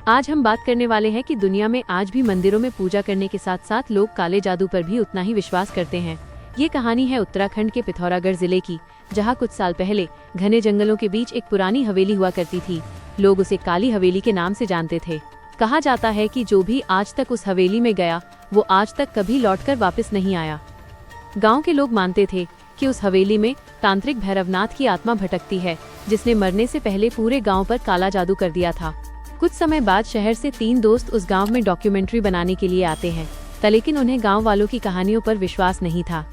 आज हम बात करने वाले हैं कि दुनिया में आज भी मंदिरों में पूजा करने के साथ साथ लोग काले जादू पर भी उतना ही विश्वास करते हैं। ये कहानी है उत्तराखंड के पिथौरागढ़ जिले की, जहाँ कुछ साल पहले घने जंगलों के बीच एक पुरानी हवेली हुआ करती थी। लोग उसे काली हवेली के नाम से जानते थे। कहा जाता है कि जो भी आज तक उस हवेली में गया वो आज तक कभी लौटकर वापस नहीं आया। गाँव के लोग मानते थे कि उस हवेली में तांत्रिक भैरवनाथ की आत्मा भटकती है, जिसने मरने से पहले पूरे गाँव पर काला जादू कर दिया था। कुछ समय बाद शहर से 3 दोस्त उस गांव में डॉक्यूमेंट्री बनाने के लिए आते हैं, लेकिन उन्हें गांव वालों की कहानियों पर विश्वास नहीं था।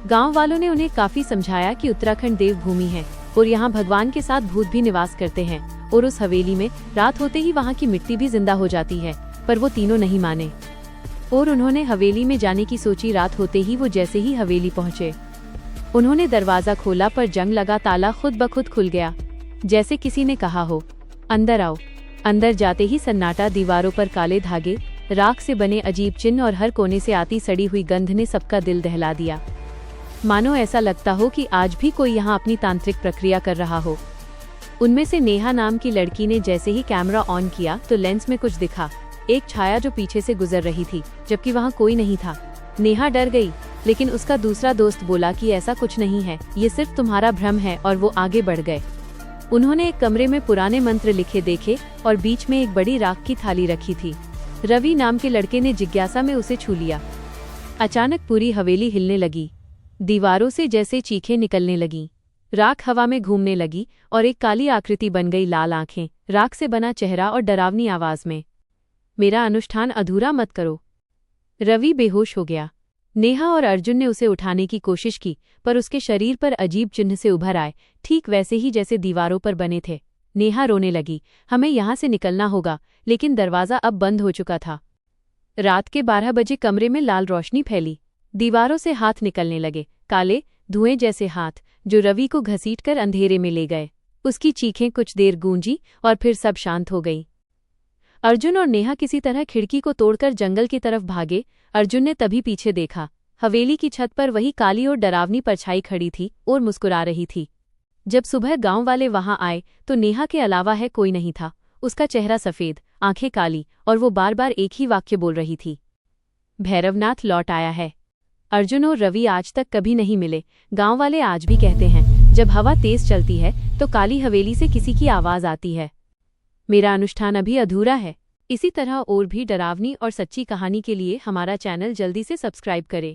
गांव वालों ने उन्हें काफी समझाया कि उत्तराखंड देवभूमि है और यहाँ भगवान के साथ भूत भी निवास करते हैं और उस हवेली में रात होते ही वहाँ की मिट्टी भी जिंदा हो जाती है। पर वो तीनों नहीं माने और उन्होंने हवेली में जाने की सोची। रात होते ही वो जैसे ही हवेली पहुँचे, उन्होंने दरवाजा खोला पर जंग लगा ताला खुद ब खुद खुल गया, जैसे किसी ने कहा हो अंदर आओ। अंदर जाते ही सन्नाटा, दीवारों पर काले धागे, राख से बने अजीब चिन्ह और हर कोने से आती सड़ी हुई गंध ने सबका दिल दहला दिया। मानो ऐसा लगता हो कि आज भी कोई यहाँ अपनी तांत्रिक प्रक्रिया कर रहा हो। उनमें से नेहा नाम की लड़की ने जैसे ही कैमरा ऑन किया तो लेंस में कुछ दिखा, एक छाया जो पीछे से गुजर रही थी, जबकि वहाँ कोई नहीं था। नेहा डर गई, लेकिन उसका दूसरा दोस्त बोला कि ऐसा कुछ नहीं है, ये सिर्फ तुम्हारा भ्रम है, और वो आगे बढ़ गए। उन्होंने एक कमरे में पुराने मंत्र लिखे देखे और बीच में एक बड़ी राख की थाली रखी थी। रवि नाम के लड़के ने जिज्ञासा में उसे छू लिया। अचानक पूरी हवेली हिलने लगी, दीवारों से जैसे चीखें निकलने लगीं, राख हवा में घूमने लगी और एक काली आकृति बन गई, लाल आंखें, राख से बना चेहरा और डरावनी आवाज में, मेरा अनुष्ठान अधूरा मत करो। रवि बेहोश हो गया। नेहा और अर्जुन ने उसे उठाने की कोशिश की, पर उसके शरीर पर अजीब चिन्ह से उभर आए, ठीक वैसे ही जैसे दीवारों पर बने थे। नेहा रोने लगी, हमें यहाँ से निकलना होगा, लेकिन दरवाजा अब बंद हो चुका था। रात के 12 बजे कमरे में लाल रोशनी फैली, दीवारों से हाथ निकलने लगे, काले धुएं जैसे हाथ, जो रवि को घसीटकर अंधेरे में ले गए। उसकी चीखें कुछ देर गूंजी और फिर सब शांत हो गई। अर्जुन और नेहा किसी तरह खिड़की को तोड़कर जंगल की तरफ भागे। अर्जुन ने तभी पीछे देखा, हवेली की छत पर वही काली और डरावनी परछाई खड़ी थी और मुस्कुरा रही थी। जब सुबह गांव वाले वहां आए तो नेहा के अलावा है कोई नहीं था। उसका चेहरा सफेद, आंखें काली, और वो बार बार एक ही वाक्य बोल रही थी, भैरवनाथ लौट आया है। अर्जुन और रवि आज तक कभी नहीं मिले। गांव वाले आज भी कहते हैं, जब हवा तेज चलती है तो काली हवेली से किसी की आवाज आती है, मेरा अनुष्ठान अभी अधूरा है। इसी तरह और भी डरावनी और सच्ची कहानी के लिए हमारा चैनल जल्दी से सब्सक्राइब करें।